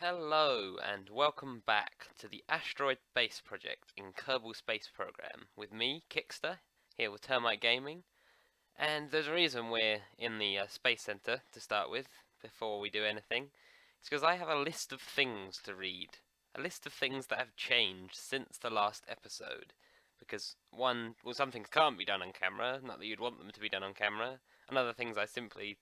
Hello and welcome back to the Asteroid Base Project in Kerbal Space Program with me, Kickster, here with Termite Gaming. And there's a reason we're in the Space Center to start with, before we do anything. It's because I have a list of things to read. A list of things that have changed since the last episode. Because some things can't be done on camera, not that you'd want them to be done on camera, and other things I simply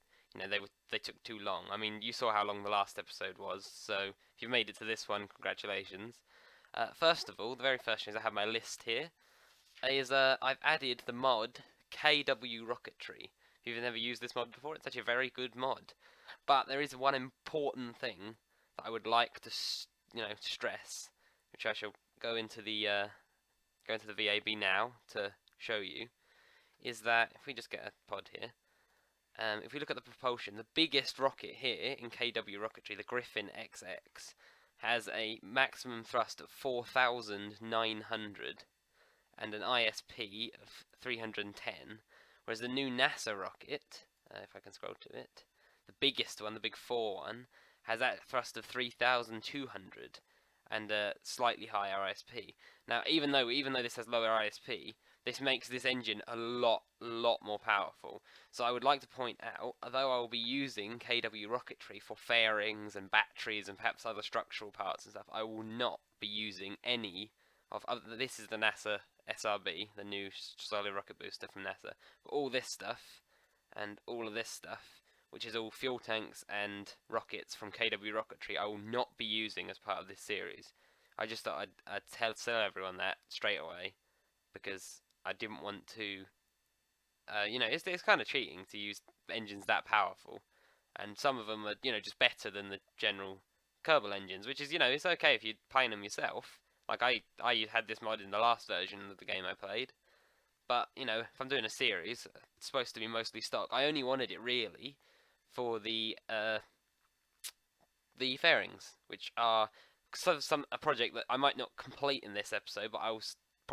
they took too long. I mean, you saw how long the last episode was, so if you've made it to this one, congratulations. First of all, the very first thing is I have my list here, is I've added the mod KW Rocketry. If you've never used this mod before, it's actually a very good mod. But there is one important thing that I would like to, stress, which I shall go into the VAB now to show you, is that if we just get a pod here, if we look at the propulsion, the biggest rocket here in KW Rocketry, the Griffin XX, has a maximum thrust of 4,900 and an ISP of 310, whereas the new NASA rocket, if I can scroll to it, the biggest one, the big 4 one, has that thrust of 3,200 and a slightly higher ISP. Now, even though this has lower ISP, this makes this engine a lot more powerful. So I would like to point out, although I will be using KW Rocketry for fairings and batteries and perhaps other structural parts and stuff, I will not be using any of this is the NASA SRB, the new solid rocket booster from NASA. But all this stuff and all of this stuff, which is all fuel tanks and rockets from KW Rocketry, I will not be using as part of this series. I just thought I'd tell everyone that straight away, because I didn't want to, it's kind of cheating to use engines that powerful, and some of them are, just better than the general Kerbal engines, which is, it's okay if you're playing them yourself. Like I had this mod in the last version of the game I played, but if I'm doing a series, it's supposed to be mostly stock. I only wanted it really for the fairings, which are a project that I might not complete in this episode, but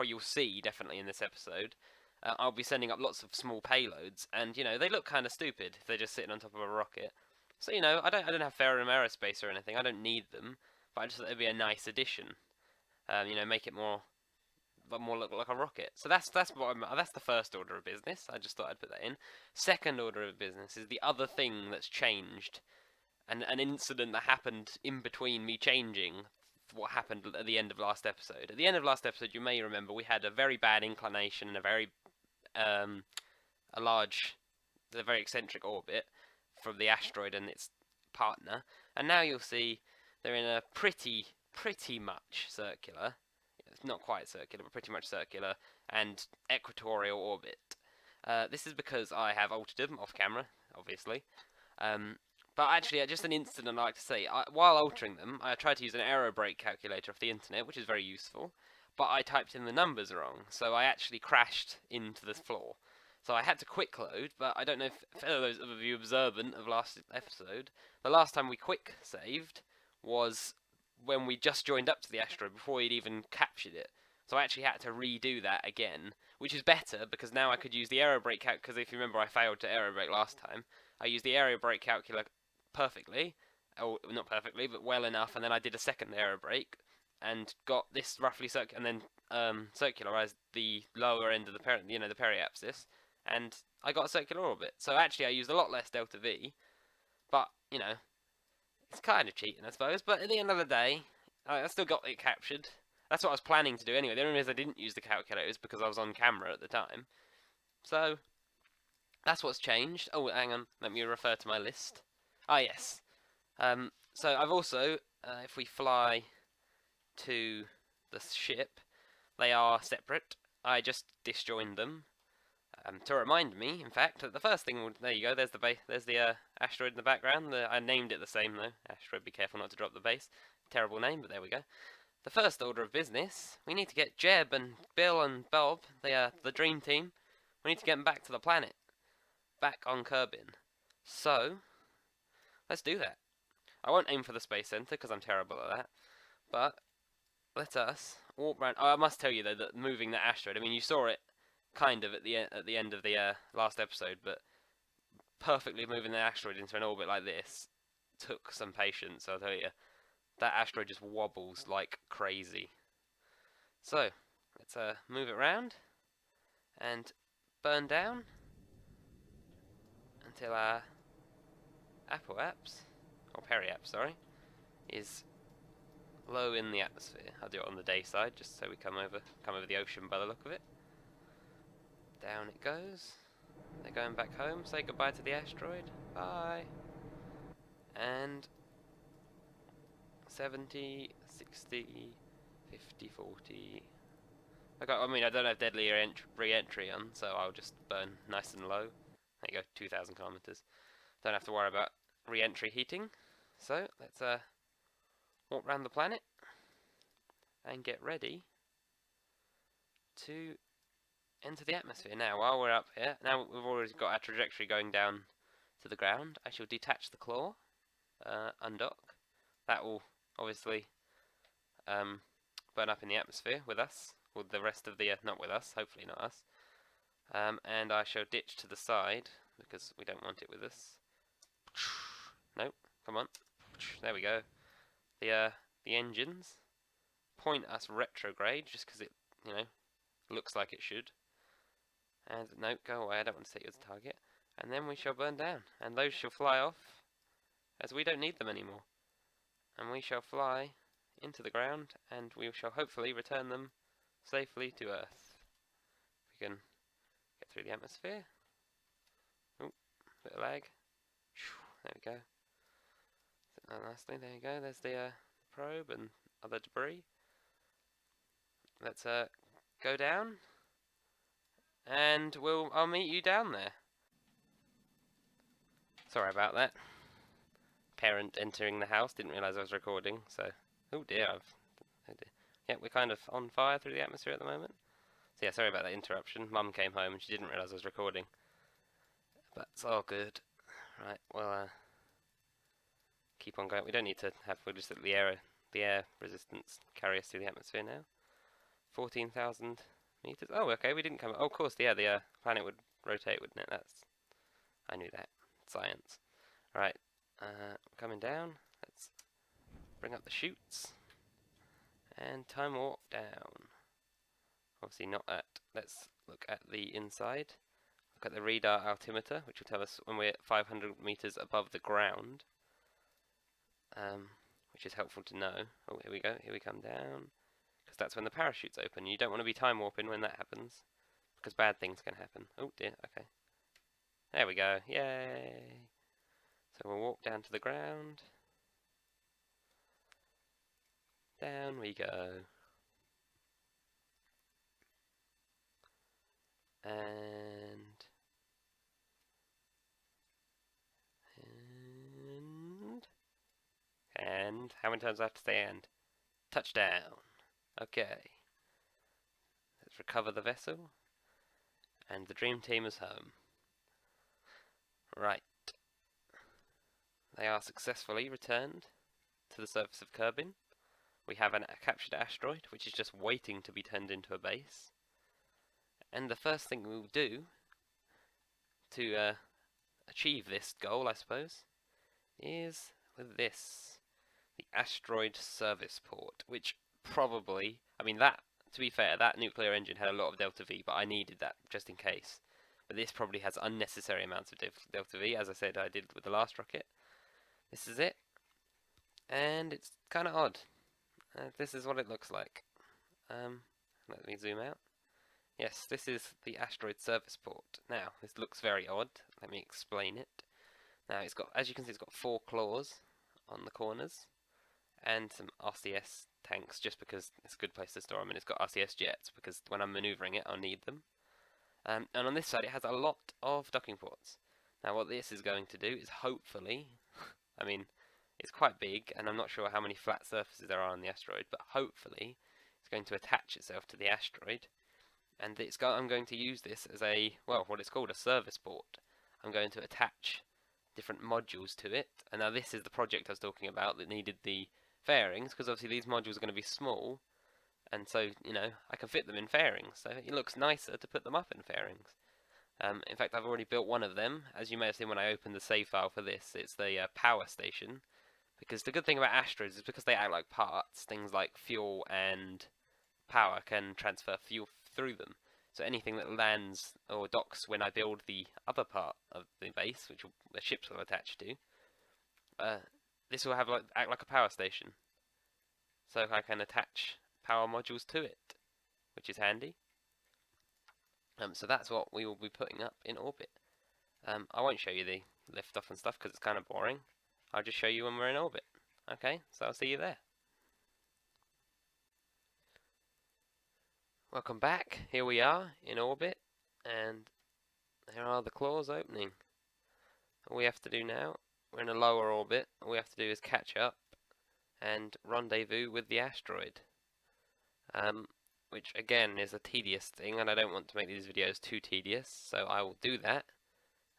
you'll see definitely in this episode. I'll be sending up lots of small payloads, and they look kind of stupid if they're just sitting on top of a rocket. So I don't have Ferrum Aerospace or anything. I don't need them, but I just thought it'd be a nice addition. Make it more look like a rocket. So that's the first order of business. I just thought I'd put that in. Second order of business is the other thing that's changed, and an incident that happened in between me changing what happened at the end of last episode. At the end of last episode, you may remember we had a very bad inclination and a very very eccentric orbit from the asteroid and its partner, and now you'll see they're in a pretty much circular, it's not quite circular, but pretty much circular and equatorial orbit. This is because I have altered them off camera, obviously. But actually, just an incident I'd like to say. While altering them, I tried to use an aero brake calculator off the internet, which is very useful, but I typed in the numbers wrong, so I actually crashed into the floor. So I had to quick load, but I don't know if those of you observant of last episode, the last time we quick saved was when we just joined up to the asteroid before we'd even captured it. So I actually had to redo that again, which is better because now I could use the aero brake because if you remember I failed to aero brake last time. I used the aero brake calculator perfectly, or not perfectly, but well enough, and then I did a second aero brake and got this roughly circular, and then circularized the lower end of the the periapsis, and I got a circular orbit. So actually, I used a lot less delta V, but it's kind of cheating, I suppose. But at the end of the day, I still got it captured. That's what I was planning to do anyway. The only reason I didn't use the calculator is because I was on camera at the time. So that's what's changed. Oh, hang on, let me refer to my list. Ah, yes. So I've also, if we fly to the ship, they are separate. I just disjoined them to remind me, in fact, that the first thing. There you go. There's the asteroid in the background. I named it the same though. Asteroid. Be careful not to drop the base. Terrible name, but there we go. The first order of business. We need to get Jeb and Bill and Bob, the dream team. We need to get them back to the planet, back on Kerbin. So let's do that. I won't aim for the space center because I'm terrible at that. But let us walk around. Oh, I must tell you though that moving the asteroid. I mean, you saw it kind of at the end of the last episode, but perfectly moving the asteroid into an orbit like this took some patience, I'll tell you. that asteroid just wobbles like crazy. So, let's move it around and burn down until our or periapse, sorry, is low in the atmosphere. I'll do it on the day side, just so we come over the ocean by the look of it. Down it goes. They're going back home. Say goodbye to the asteroid. Bye. And 70, 60, 50, 40. I mean, I don't have deadly re-entry on, so I'll just burn nice and low. There you go, 2,000 kilometers. Don't have to worry about re-entry heating. So let's walk around the planet and get ready to enter the atmosphere. Now, while we're up here, now we've already got our trajectory going down to the ground, I shall detach the claw, undock. That will obviously burn up in the atmosphere with us, with the rest of the, not with us, hopefully not us. And I shall ditch to the side, because we don't want it with us. Nope, come on. There we go. The engines point us retrograde, just because it, looks like it should. And no, go away, I don't want to set you as a target. And then we shall burn down, and those shall fly off, as we don't need them anymore. And we shall fly into the ground, and we shall hopefully return them safely to Earth. We can get through the atmosphere. Oh, bit of lag. There we go. Lastly, there you go, there's the probe and other debris. Let's go down, and I'll meet you down there. Sorry about that. Parent entering the house, didn't realise I was recording, so... Oh dear, yeah, we're kind of on fire through the atmosphere at the moment. So yeah, sorry about that interruption. Mum came home and she didn't realise I was recording. But it's all good. Right, well, keep on going. We don't need to we'll just let the air resistance carry us through the atmosphere now. 14,000 meters. Oh, okay, we didn't come... Oh, of course, yeah, the planet would rotate, wouldn't it? I knew that. Science. Right, coming down. Let's bring up the chutes. And time warp down. Obviously not at... Let's look at the inside. Look at the radar altimeter, which will tell us when we're 500 meters above the ground. Which is helpful to know. Oh, here we go. Here we come down. Because that's when the parachutes open. You don't want to be time warping when that happens, because bad things can happen. Oh dear, okay. There we go, yay! So we'll walk down to the ground. Down we go. And how many times do I have to say and? Touchdown. Okay. Let's recover the vessel. And the dream team is home. Right. They are successfully returned to the surface of Kerbin. We have a captured asteroid, which is just waiting to be turned into a base. And the first thing we'll do to achieve this goal, I suppose, is with this, the asteroid service port, which probably, I mean, that, to be fair, that nuclear engine had a lot of delta V, but I needed that just in case. But this probably has unnecessary amounts of delta V, as I said I did with the last rocket. This is it, and it's kind of odd. This is what it looks like. Let me zoom out. Yes, this is the asteroid service port. Now, this looks very odd. Let me explain it. Now, it's got, as you can see, it's got 4 claws on the corners, and some RCS tanks, just because it's a good place to store them, and it's got RCS jets, because when I'm maneuvering it, I'll need them. And on this side, it has a lot of docking ports. Now, what this is going to do is hopefully, I mean, it's quite big, and I'm not sure how many flat surfaces there are on the asteroid, but hopefully, it's going to attach itself to the asteroid. And I'm going to use this as a, well, what it's called a service port. I'm going to attach different modules to it. And now this is the project I was talking about that needed the fairings, because obviously these modules are going to be small. And so, I can fit them in fairings. So it looks nicer to put them up in fairings. In fact, I've already built one of them. As you may have seen when I opened the save file for this, it's the power station. Because the good thing about asteroids is because they act like parts, things like fuel and power can transfer fuel through them. So anything that lands or docks when I build the other part of the base, which the ships will attach to, this will have act like a power station. So I can attach power modules to it, which is handy. So that's what we will be putting up in orbit. I won't show you the lift off and stuff because it's kind of boring. I'll just show you when we're in orbit. Okay, so I'll see you there. Welcome back. Here we are in orbit, and there are the claws opening. All we have to do now, we're in a lower orbit, all we have to do is catch up and rendezvous with the asteroid. Which again is a tedious thing, and I don't want to make these videos too tedious, so I will do that,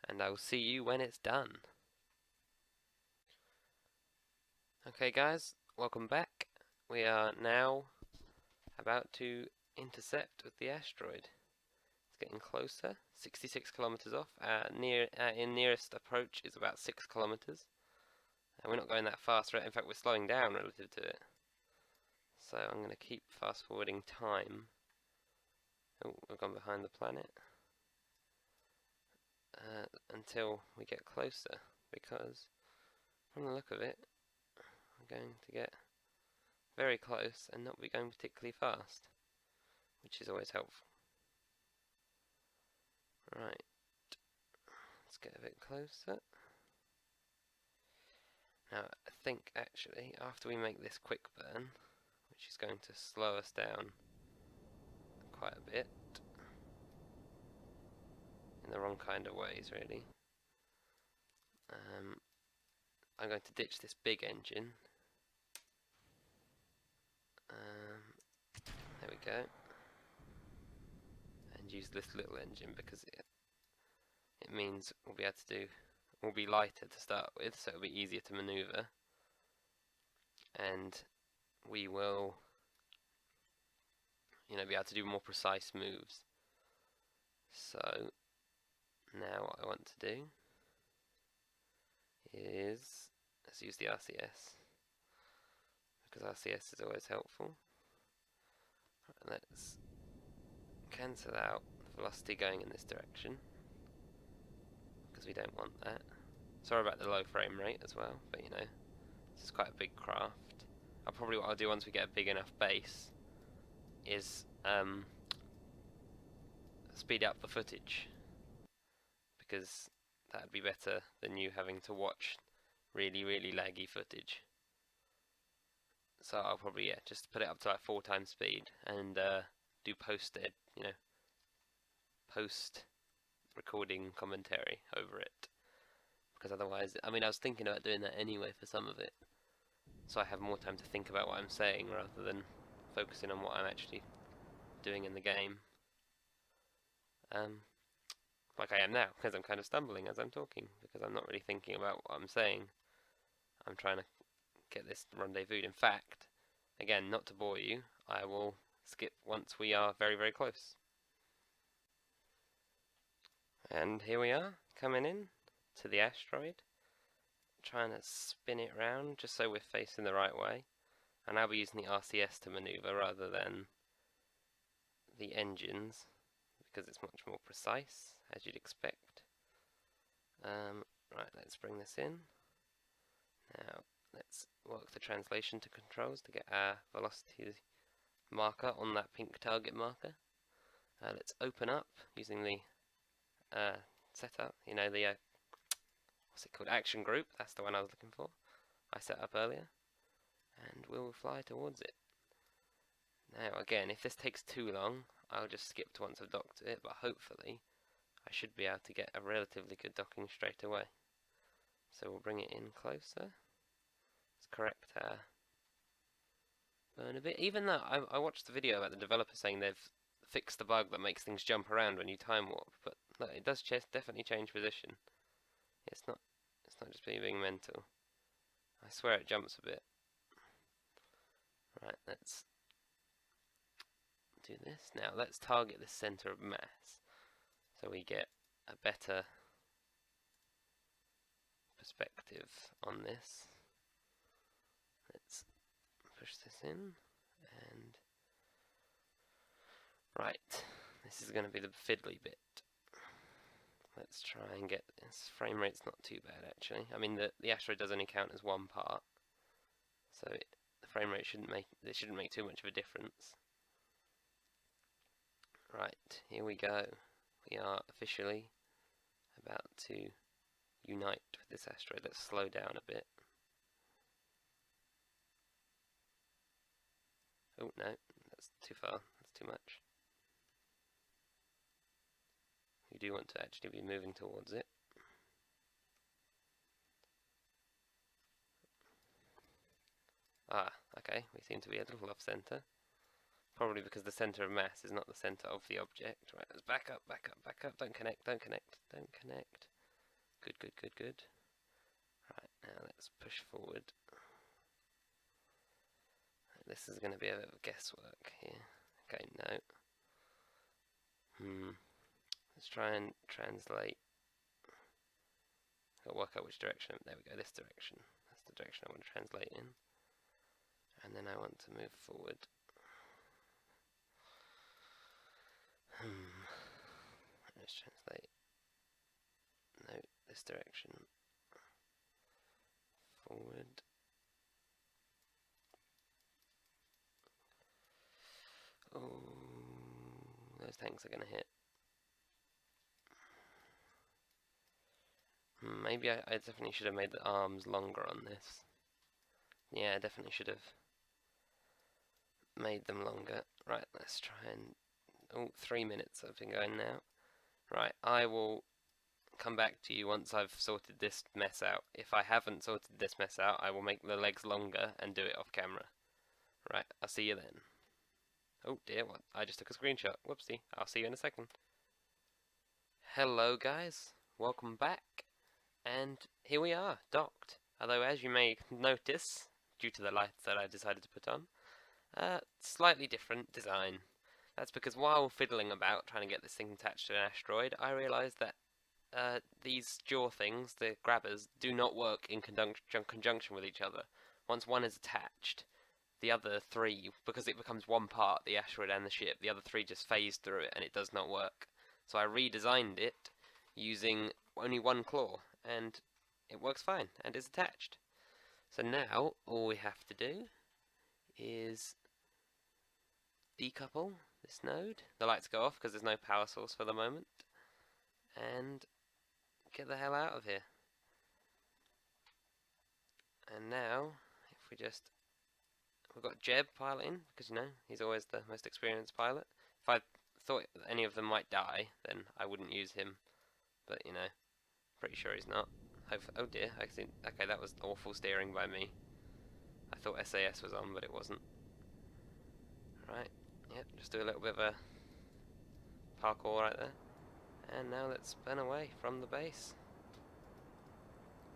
and I will see you when it's done. Okay guys, welcome back. We are now about to intercept with the asteroid. It's getting closer, 66 kilometers off. In nearest approach is about 6 kilometers. And we're not going that fast, in fact we're slowing down relative to it. So I'm going to keep fast forwarding time. Oh, we've gone behind the planet. Until we get closer, because from the look of it, we're going to get very close and not be going particularly fast, which is always helpful. Right, let's get a bit closer. Now I think actually after we make this quick burn, which is going to slow us down quite a bit, in the wrong kind of ways really, I'm going to ditch this big engine. There we go. And use this little engine because it means we'll be lighter to start with, so it'll be easier to maneuver. And we will, be able to do more precise moves. So now what I want to do is let's use the RCS, because RCS is always helpful. Right, let's cancel out the velocity going in this direction, because we don't want that. Sorry about the low frame rate as well, but this is quite a big craft. What I'll do once we get a big enough base is speed up the footage, because that'd be better than you having to watch really laggy footage. So I'll probably just put it up to like 4 times speed and do post recording commentary over it, because otherwise, I was thinking about doing that anyway for some of it, so I have more time to think about what I'm saying rather than focusing on what I'm actually doing in the game, like I am now, because I'm kind of stumbling as I'm talking, because I'm not really thinking about what I'm saying. I'm trying to get this rendezvous. In fact, again, not to bore you, I will skip once we are very close. And here we are, coming in to the asteroid, trying to spin it round just so we're facing the right way. And I'll be using the RCS to maneuver rather than the engines, because it's much more precise, as you'd expect. Right, let's bring this in. Now, let's work the translation to controls to get our velocity marker on that pink target marker. Let's open up using the setup, what's it called, action group, that's the one I was looking for, I set up earlier, and we'll fly towards it. Now again, if this takes too long, I'll just skip to once I've docked it, but hopefully I should be able to get a relatively good docking straight away. So we'll bring it in closer. Let's correct our burn a bit. Even though I watched the video about the developer saying they've fixed the bug that makes things jump around when you time warp, but look, it does definitely change position. It's not just me being mental. I swear it jumps a bit. Right, let's do this. Now let's target the center of mass, so we get a better perspective on this. push this in, and right, this is going to be the fiddly bit. Let's try and get this. Frame rate's not too bad actually. I mean the asteroid does only count as one part, so the frame rate shouldn't make too much of a difference. Right, here we go. We are officially about to unite with this asteroid. Let's slow down a bit. Oh no, that's too far, that's too much. We do want to actually be moving towards it. Ah, okay, we seem to be a little off center. Probably because the center of mass is not the center of the object. Right, let's back up, back up, back up. Don't connect, don't connect, don't connect. Good, good, good, good. Right, now let's push forward. This is going to be a bit of guesswork here. Okay, no. Let's try and translate. I'll work out which direction. There we go, this direction. That's the direction I want to translate in. And then I want to move forward. Let's translate. No, this direction. Forward. Oh, those tanks are going to hit. Maybe I definitely should have made the arms longer on this. Yeah, I definitely should have made them longer. Right, let's try and... Oh, 3 minutes I've been going now. Right, I will come back to you once I've sorted this mess out. If I haven't sorted this mess out, I will make the legs longer and do it off camera. Right, I'll see you then. Oh dear, what? I just took a screenshot. Whoopsie. I'll see you in a second. Hello guys, welcome back. And here we are, docked. Although as you may notice, due to the lights that I decided to put on, slightly different design. That's because while fiddling about trying to get this thing attached to an asteroid, I realised that these jaw things, the grabbers, do not work in conjunction with each other. Once one is attached, the other three, because it becomes one part, the asteroid and the ship, the other three just phase through it and it does not work. So I redesigned it using only one claw, and it works fine and is attached. So now all we have to do is decouple this node. The lights go off because there's no power source for the moment, and get the hell out of here. And now, if we just... We've got Jeb piloting, because you know, he's always the most experienced pilot. If I thought any of them might die, then I wouldn't use him. But, you know, pretty sure he's not. Oh dear, okay, that was awful steering by me. I thought SAS was on, but it wasn't. Right, yep, just do a little bit of a parkour right there. And now let's spin away from the base.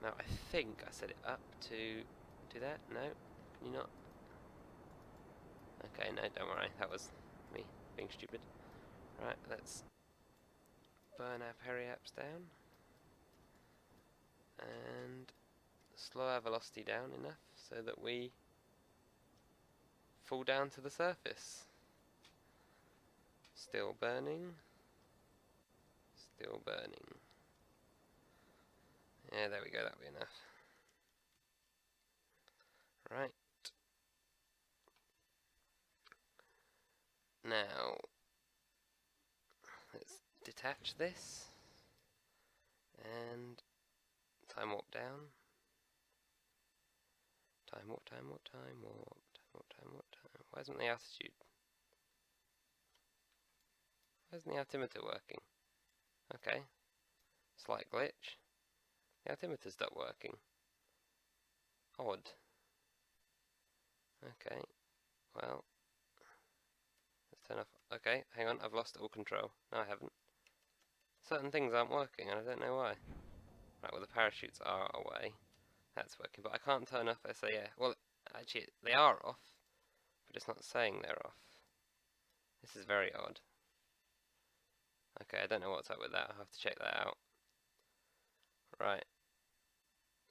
Now, I think I set it up to do that. No, can you not? Okay, no, don't worry, that was me being stupid. Right, let's burn our periaps down and slow our velocity down enough so that we fall down to the surface. Still burning. Still burning. Yeah, there we go, that'll be enough. Right. Now, let's detach this and time warp down. Time warp, time warp, time warp, time warp, time warp, time. Why isn't the altitude? Why isn't the altimeter working? Okay. Slight glitch. The altimeter stopped working. Odd. Okay. Well. Let's turn off. Okay, hang on, I've lost all control. No, I haven't. Certain things aren't working and I don't know why. Right, well the parachutes are away. That's working, but I can't turn off SAS. Well, actually, they are off, but it's not saying they're off. This is very odd. Okay, I don't know what's up with that. I'll have to check that out. Right.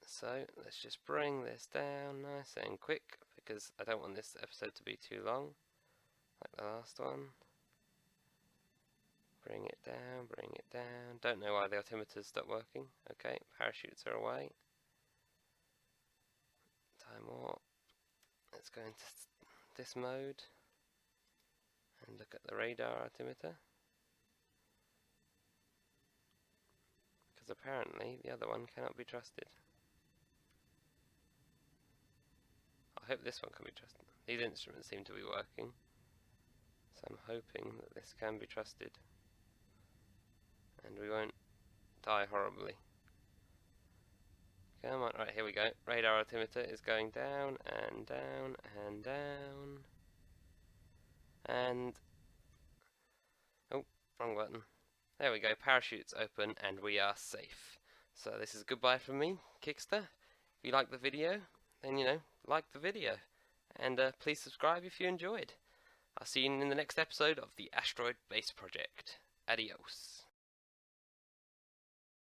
So, let's just bring this down nice and quick, because I don't want this episode to be too long, like the last one. Bring it down, bring it down. Don't know why the altimeters stopped working. Okay, parachutes are away. Time warp. Let's go into this mode and look at the radar altimeter. Because apparently the other one cannot be trusted. I hope this one can be trusted. These instruments seem to be working, so I'm hoping that this can be trusted and we won't die horribly. Come on, right, here we go. Radar altimeter is going down and down and down. And oh, wrong button. There we go, parachutes open and we are safe. So this is goodbye from me, Kickster. If you like the video, then like the video. And please subscribe if you enjoyed. I'll see you in the next episode of the Asteroid Base Project. Adios.